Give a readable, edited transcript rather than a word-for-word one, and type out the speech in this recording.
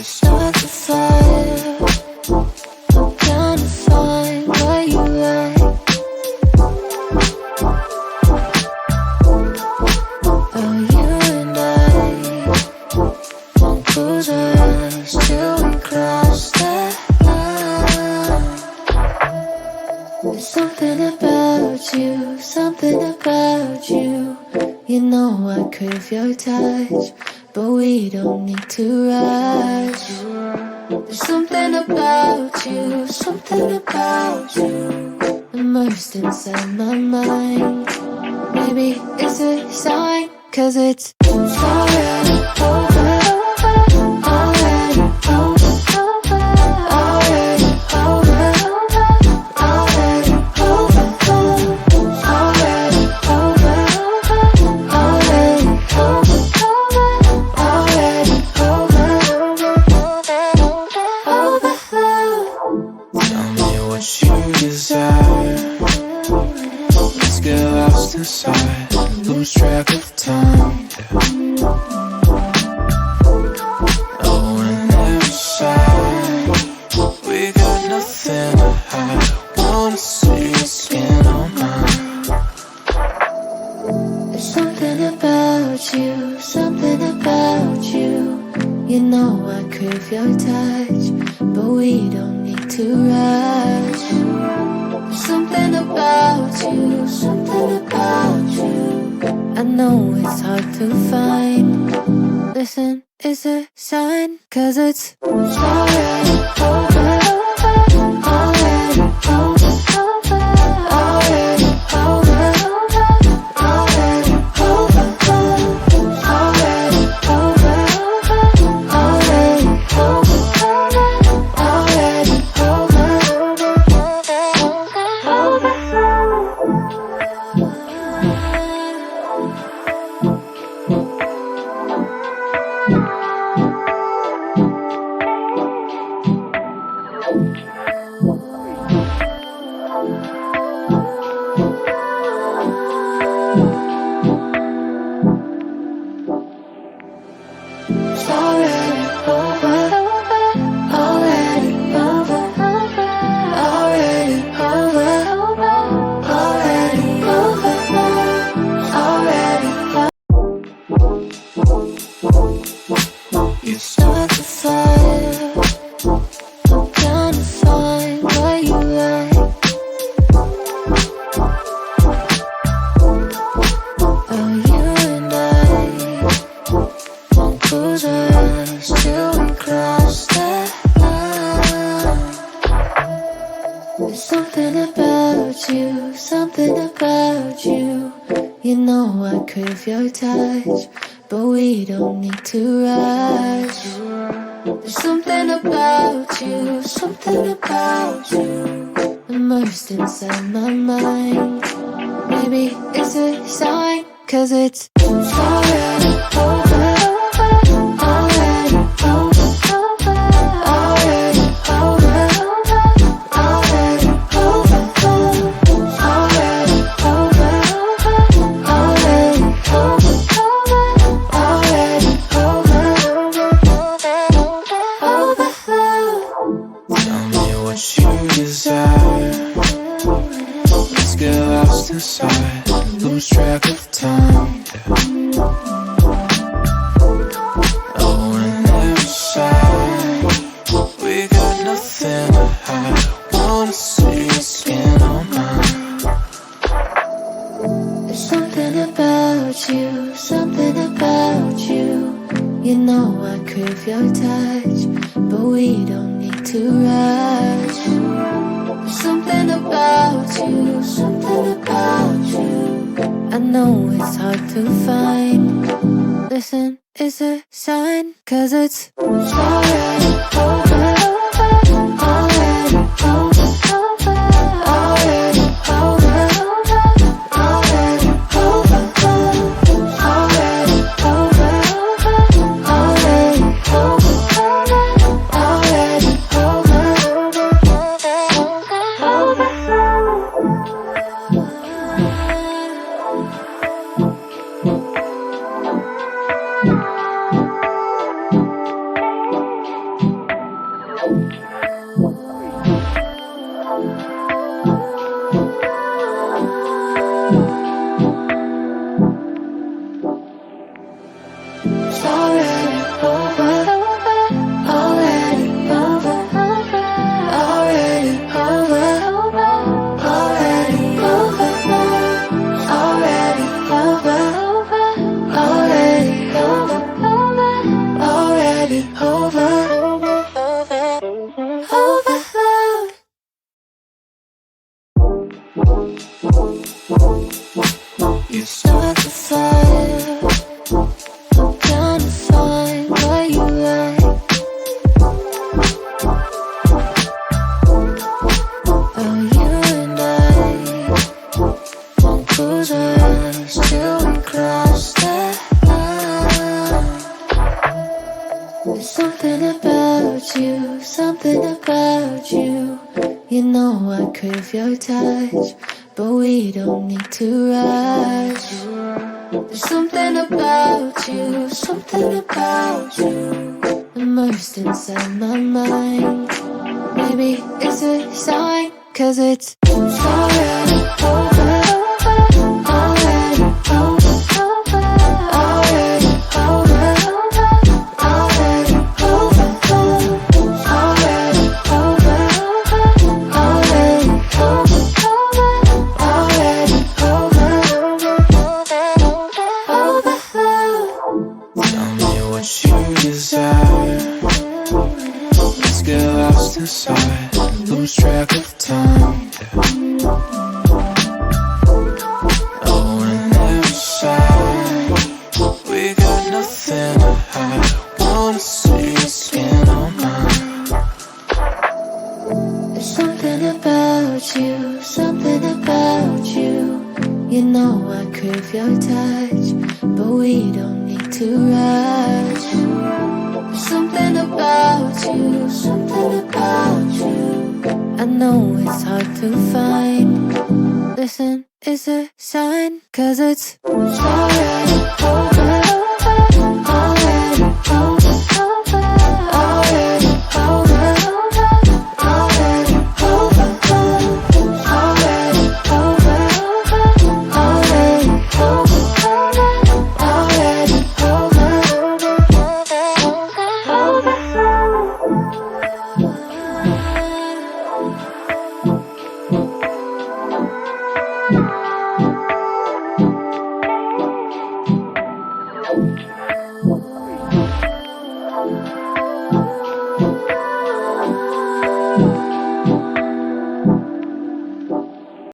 start the fire. I'm trying to find what you like. Oh, you and I won't close our eyes till we cross that line. There's something about you, something about you. You know I crave your touch, but we don't need to rush. There's something about you, something about you, immersed inside my mind. Maybe it's a sign, 'cause it's already over. Already over. Already over. Already over. Already over. Already over. Already over. Overflow. Tell me what you desire. Let's get lost inside, lose track of time. Oh, and every side, we got nothing to hide. Wanna see your skin on mine. There's something about you, something about you. You know I crave your touch, but we don't need to rush. There's something about you, something about you. I know it's hard to find. Listen, it's a sign, 'cause it's already over. Already over. Already over. Already over. Already over. Already over. Already over. It's already over. Already over. Already over. Already over. Already over. You start the fire. I'm trying to find what you like. Oh, you and I won't close our eyes till we cross that line. There's something about you, something about you. You know I crave your touch, but we don't need to rush. There's something about you, something about you, immersed inside my mind. Maybe it's a sign, 'cause it's already over. Already over. Already over. Already over. Already over. Already over. Already over. Overflow. Tell me what you desire. Let's get lost inside, lose track of time. Oh, and every side, we got nothing to hide. Wanna see your skin on mine. There's something about you, something about you. You know I crave your touch, but we don't need to rush. There's something about you, something about you. I know it's hard to find. Listen, it's a sign, 'cause it's already over. Already over. Already over. Already over. Already over. Already over. Already over. You start the fire. I'm trying to find what you like. Oh, you and I won't close our eyes till we cross that line. There's something about you, something about you. You know I crave your touch, but we don't need to rush. There's something about you, something about you, immersed inside my mind. Maybe it's a sign, 'cause it's already over, already over, already over, already over, already over, already over, already over. Tell me what you desire. Let's get lost inside, lose track of time. Oh, and every side, we got nothing to hide. Wanna see your skin on mine. There's something about you, something about you. You know I crave your touch, but we don't need to rush. There's something about you, something about you. I know it's hard to find. Listen, it's a sign, 'cause it's already over, already over, already over, already over, already over, already over, already over.